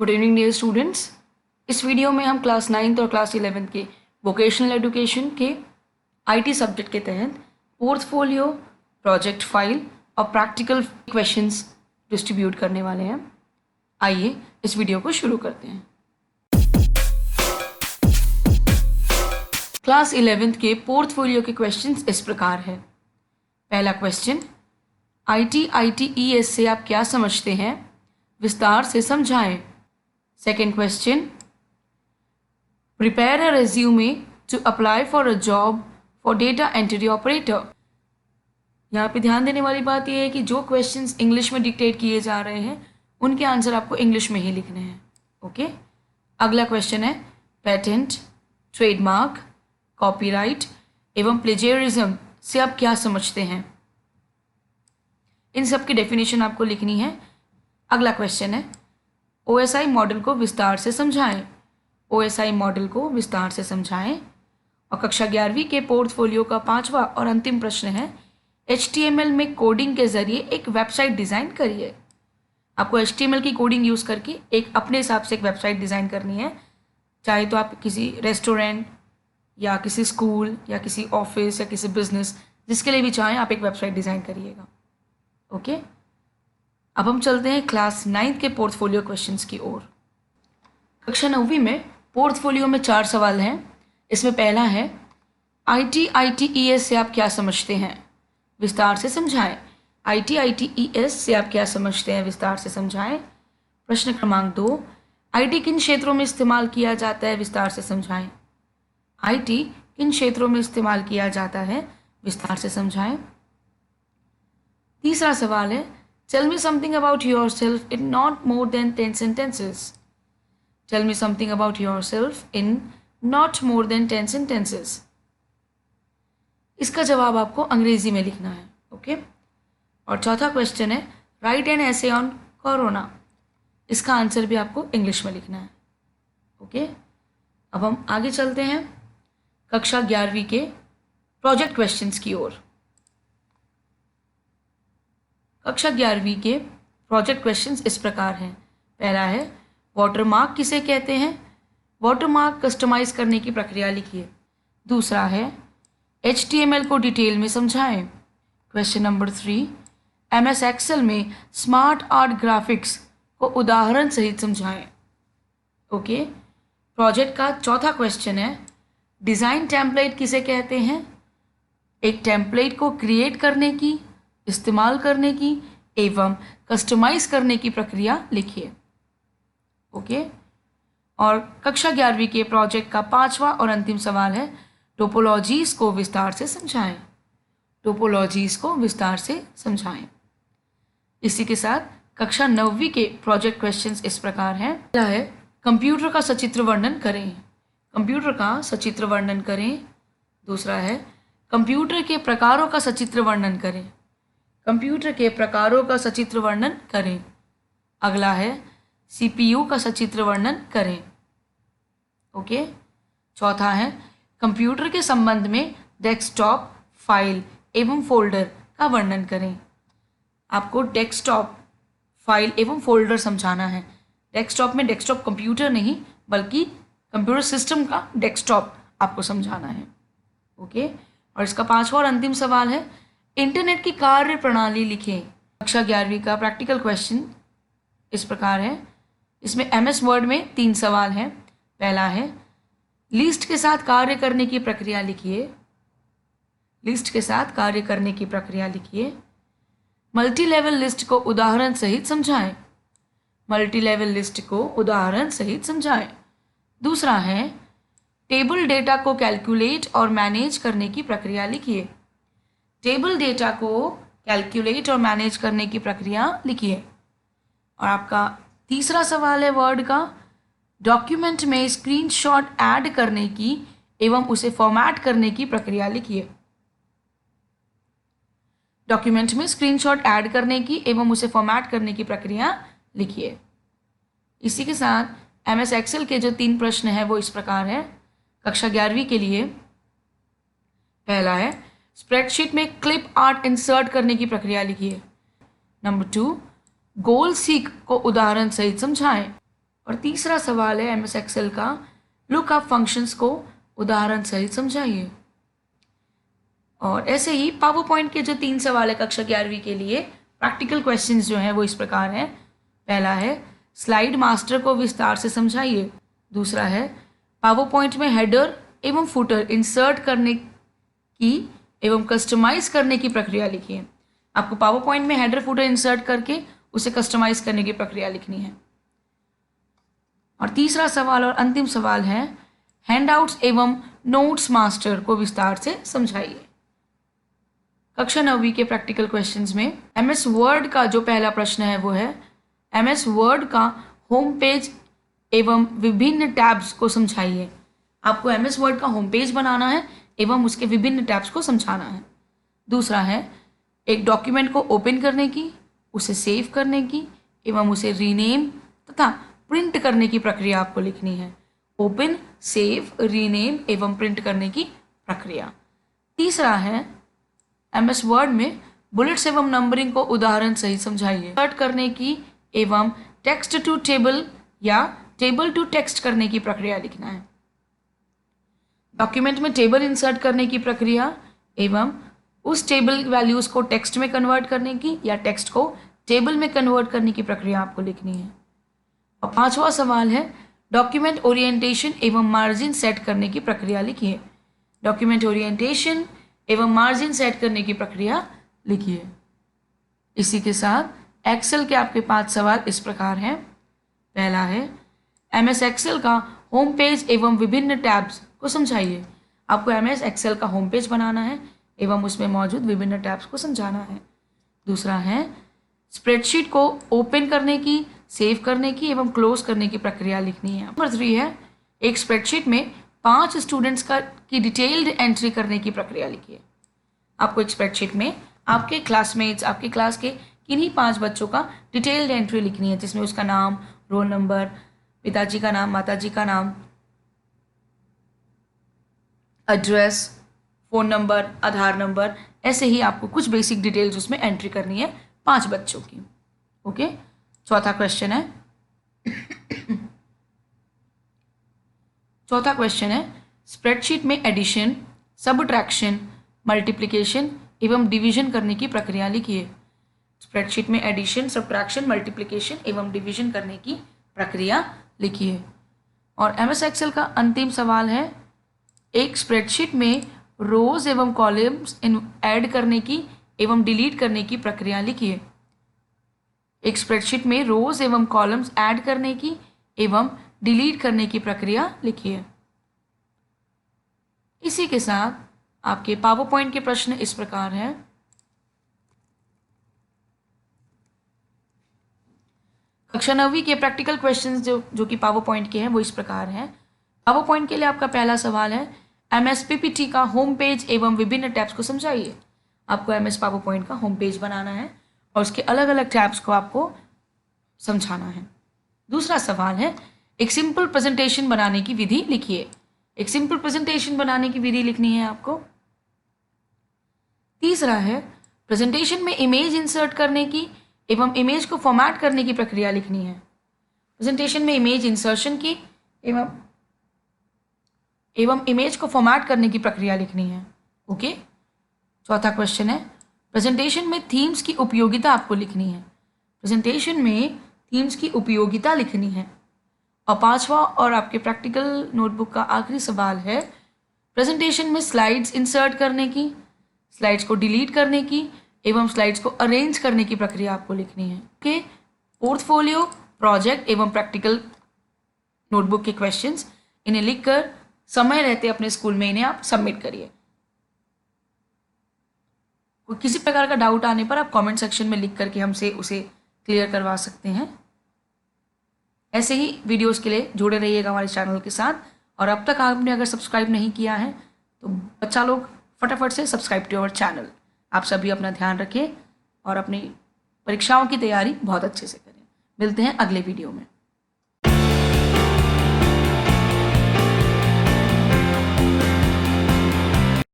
Good evening dear students. इस video में हम क्लास 9th और क्लास 11th के वोकेशनल एजुकेशन के आईटी सब्जेक्ट के तहत पोर्टफोलियो, प्रोजेक्ट फाइल और प्रैक्टिकल क्वेश्चंस डिस्ट्रीब्यूट करने वाले हैं। आइए इस वीडियो को शुरू करते हैं। क्लास 11th के पोर्टफोलियो के क्वेश्चंस इस प्रकार है। पहला क्वेश्चन, ITES से आप क्या समझते हैं, विस्तार से समझाएं। Second question, prepare a resume to apply for a job for data entry operator. यहाँ पे ध्यान देने वाली बात यह है कि जो क्वेश्चंस इंग्लिश में डिक्टेट किए जा रहे हैं उनके आंसर आपको इंग्लिश में ही लिखने हैं। ओके। अगला क्वेश्चन है, पेटेंट, ट्रेडमार्क, कॉपीराइट एवं प्लेजेरिज्म से आप क्या समझते हैं। इन सब की डेफिनेशन आपको लिखनी है। अगला क्वेश्चन है, OSI मॉडल को विस्तार से समझाएं। OSI मॉडल को विस्तार से समझाएं। और कक्षा 11वीं के पोर्टफोलियो का 5वां और अंतिम प्रश्न है, HTML में कोडिंग के जरिए एक वेबसाइट डिज़ाइन करिए। आपको HTML की कोडिंग यूज़ करके एक अपने हिसाब से एक वेबसाइट डिज़ाइन करनी है। चाहे तो आप किसी रेस्टोरेंट या किसी स्कूल या किसी ऑफिस या किसी बिजनेस, जिसके लिए भी चाहें आप एक वेबसाइट डिज़ाइन करिएगा। ओके। अब हम चलते हैं क्लास 9th के पोर्टफोलियो क्वेश्चंस की ओर। कक्षा 9वीं में पोर्टफोलियो में 4 सवाल हैं। इसमें पहला है, ITES से आप क्या समझते हैं, विस्तार से समझाएं। ITES से आप क्या समझते हैं, विस्तार से समझाएं। प्रश्न क्रमांक 2, IT किन क्षेत्रों में इस्तेमाल किया जाता है, विस्तार से समझाएं। IT किन क्षेत्रों में इस्तेमाल किया जाता है, विस्तार से समझाएं। तीसरा सवाल है, Tell me something about yourself in not more than 10 sentences. Tell me something about yourself in not more than 10 sentences. इसका जवाब आपको अंग्रेजी में लिखना है। ओके। और चौथा क्वेश्चन है, Write an essay on corona. इसका आंसर भी आपको इंग्लिश में लिखना है। ओके। अब हम आगे चलते हैं कक्षा 11वीं के प्रोजेक्ट क्वेश्चंस की ओर। कक्षा 11वीं के प्रोजेक्ट क्वेश्चंस इस प्रकार हैं। पहला है, वाटरमार्क किसे कहते हैं, वाटरमार्क कस्टमाइज करने की प्रक्रिया लिखिए। दूसरा है, HTML को डिटेल में समझाएं। क्वेश्चन नंबर 3, MS एक्सेल में स्मार्ट आर्ट ग्राफिक्स को उदाहरण सहित समझाएं। ओके। प्रोजेक्ट का चौथा क्वेश्चन है, डिज़ाइन टेम्पलेट किसे कहते हैं, एक टेम्पलेट को क्रिएट करने की, इस्तेमाल करने की एवं कस्टमाइज करने की प्रक्रिया लिखिए। ओके। और कक्षा 11वीं के प्रोजेक्ट का 5वां और अंतिम सवाल है, टोपोलॉजीज को विस्तार से समझाएं। टोपोलॉजीज को विस्तार से समझाएं। इसी के साथ कक्षा 9वीं के प्रोजेक्ट क्वेश्चंस इस प्रकार हैं। पहला है, कंप्यूटर का सचित्र वर्णन करें। कंप्यूटर का सचित्र वर्णन करें। दूसरा है, कंप्यूटर के प्रकारों का सचित्र वर्णन करें। कंप्यूटर के प्रकारों का सचित्र वर्णन करें। अगला है, CPU का सचित्र वर्णन करें। ओके। चौथा है, कंप्यूटर के संबंध में डेस्कटॉप, फाइल एवं फोल्डर का वर्णन करें। आपको डेस्कटॉप, फाइल एवं फोल्डर समझाना है। डेस्कटॉप में डेस्कटॉप कंप्यूटर नहीं बल्कि कंप्यूटर सिस्टम का डेस्कटॉप आपको समझाना है। ओके। और इसका 5वां और अंतिम सवाल है, इंटरनेट की कार्य प्रणाली लिखें। कक्षा 11वीं का प्रैक्टिकल क्वेश्चन इस प्रकार है। इसमें MS वर्ड में 3 सवाल हैं। पहला है, लिस्ट के साथ कार्य करने की प्रक्रिया लिखिए। लिस्ट के साथ कार्य करने की प्रक्रिया लिखिए। मल्टी लेवल लिस्ट को उदाहरण सहित समझाएं। मल्टी लेवल लिस्ट को उदाहरण सहित समझाएं। दूसरा है, टेबल डेटा को कैलकुलेट और मैनेज करने की प्रक्रिया लिखिए। टेबल डेटा को कैलकुलेट और मैनेज करने की प्रक्रिया लिखिए। और आपका तीसरा सवाल है वर्ड का, डॉक्यूमेंट में स्क्रीनशॉट ऐड करने की एवं उसे फॉर्मेट करने की प्रक्रिया लिखिए। डॉक्यूमेंट में स्क्रीनशॉट ऐड करने की एवं उसे फॉर्मेट करने की प्रक्रिया लिखिए। इसी के साथ MS एक्सेल के जो 3 प्रश्न हैं वो इस प्रकार है। कक्षा 11वीं के लिए पहला है, स्प्रेडशीट में क्लिप आर्ट इंसर्ट करने की प्रक्रिया लिखिए। नंबर 2, गोल सीक को उदाहरण सहित समझाएं। और तीसरा सवाल है MS एक्सेल का, लुकअप फंक्शंस को उदाहरण सहित समझाइए। और ऐसे ही पावर पॉइंट के जो 3 सवाल है कक्षा 11वीं के लिए प्रैक्टिकल क्वेश्चंस जो हैं वो इस प्रकार हैं। पहला है स्लाइड मास्टर को विस्तार से समझाइए। दूसरा है पावर पॉइंट में हेडर एवं फुटर इंसर्ट करने की एवं कस्टमाइज करने की प्रक्रिया लिखिए। आपको पावर पॉइंट में हेडर फुटर इंसर्ट करके उसे कस्टमाइज करने की प्रक्रिया लिखनी है। और तीसरा सवाल और अंतिम सवाल है हैंडआउट्स एवं नोट्स मास्टर को विस्तार से समझाइए। कक्षा 9वीं के प्रैक्टिकल क्वेश्चंस में MS वर्ड का जो पहला प्रश्न है वो है MS वर्ड का होम पेज एवं विभिन्न टैब्स को समझाइए। आपको MS वर्ड का होम पेज बनाना है एवं उसके विभिन्न टैब्स को समझाना है। दूसरा है एक डॉक्यूमेंट को ओपन करने की, उसे सेव करने की एवं उसे रीनेम तथा प्रिंट करने की प्रक्रिया आपको लिखनी है। ओपन, सेव, रीनेम एवं प्रिंट करने की प्रक्रिया। तीसरा है MS वर्ड में बुलेट्स एवं नंबरिंग को उदाहरण सहित समझाइए। इंसर्ट करने की एवं टेक्स्ट टू टेबल या टेबल टू टेक्स्ट करने की प्रक्रिया लिखना है। डॉक्यूमेंट में टेबल इंसर्ट करने की प्रक्रिया एवं उस टेबल वैल्यूज को टेक्स्ट में कन्वर्ट करने की या टेक्स्ट को टेबल में कन्वर्ट करने की प्रक्रिया आपको लिखनी है। और 5वां सवाल है डॉक्यूमेंट ओरिएंटेशन एवं मार्जिन सेट करने की प्रक्रिया लिखिए। डॉक्यूमेंट ओरिएंटेशन एवं मार्जिन सेट करने की प्रक्रिया लिखिए। इसी के साथ एक्सेल के आपके 5 सवाल इस प्रकार हैं। पहला है MS एक्सेल का होम पेज एवं विभिन्न टैब्स को समझाइए। आपको MS एक्सेल का होम पेज बनाना है एवं उसमें मौजूद विभिन्न टैब्स को समझाना है। दूसरा है स्प्रेडशीट को ओपन करने की, सेव करने की एवं क्लोज करने की प्रक्रिया लिखनी है। नंबर 3 है एक स्प्रेडशीट में 5 स्टूडेंट्स की डिटेल्ड एंट्री करने की प्रक्रिया लिखिए। आपको एक स्प्रेडशीट में आपके क्लासमेट्स, आपके क्लास के किन्हीं 5 बच्चों का डिटेल्ड एंट्री लिखनी है, जिसमें उसका नाम, रोल नंबर, पिताजी का नाम, माताजी का नाम, एड्रेस, फ़ोन नंबर, आधार नंबर, ऐसे ही आपको कुछ बेसिक डिटेल्स उसमें एंट्री करनी है 5 बच्चों की। ओके। चौथा क्वेश्चन है स्प्रेडशीट में एडिशन, सबट्रैक्शन, मल्टीप्लिकेशन एवं डिवीजन करने की प्रक्रिया लिखिए। स्प्रेडशीट में एडिशन, सबट्रैक्शन, मल्टीप्लिकेशन एवं डिवीजन करने की प्रक्रिया लिखिए। और MS एक्सेल का अंतिम सवाल है एक स्प्रेडशीट में रोज एवं कॉलम्स ऐड करने की एवं डिलीट करने की प्रक्रिया लिखिए। एक स्प्रेडशीट में रोज एवं कॉलम्स ऐड करने की एवं डिलीट करने की प्रक्रिया लिखिए। इसी के साथ आपके पावर पॉइंट के प्रश्न इस प्रकार हैं। कक्षा 9वीं के प्रैक्टिकल क्वेश्चंस जो कि पावर पॉइंट के हैं वो इस प्रकार हैं। पावर पॉइंट के लिए आपका पहला सवाल है MS PPT का होम पेज एवं विभिन्न टैब्स को समझाइए। आपको MS पावर पॉइंट का होम पेज बनाना है और उसके अलग अलग टैब्स को आपको समझाना है। दूसरा सवाल है एक सिंपल प्रेजेंटेशन बनाने की विधि लिखिए। एक सिंपल प्रेजेंटेशन बनाने की विधि लिखनी है आपको। तीसरा है प्रेजेंटेशन में इमेज इंसर्ट करने की एवं इमेज को फॉर्मेट करने की प्रक्रिया लिखनी है। प्रेजेंटेशन में इमेज इंसर्शन की एवं इमेज को फॉर्मेट करने की प्रक्रिया लिखनी है। ओके। चौथा क्वेश्चन है प्रेजेंटेशन में थीम्स की उपयोगिता आपको लिखनी है। प्रेजेंटेशन में थीम्स की उपयोगिता लिखनी है। और 5वां और आपके प्रैक्टिकल नोटबुक का आखिरी सवाल है प्रेजेंटेशन में स्लाइड्स इंसर्ट करने की, स्लाइड्स को डिलीट करने की एवं स्लाइड्स को अरेंज करने की प्रक्रिया आपको लिखनी है। ओके। पोर्टफोलियो, प्रोजेक्ट एवं प्रैक्टिकल नोटबुक के क्वेश्चंस इन्हें लिखकर समय रहते अपने स्कूल में इन्हें आप सबमिट करिए। कोई किसी प्रकार का डाउट आने पर आप कमेंट सेक्शन में लिख करके हमसे उसे क्लियर करवा सकते हैं। ऐसे ही वीडियोस के लिए जुड़े रहिएगा हमारे चैनल के साथ। और अब तक आपने अगर सब्सक्राइब नहीं किया है तो बच्चा लोग फटाफट से सब्सक्राइब टू अवर चैनल। आप सभी अपना ध्यान रखें और अपनी परीक्षाओं की तैयारी बहुत अच्छे से करें। मिलते हैं अगले वीडियो में।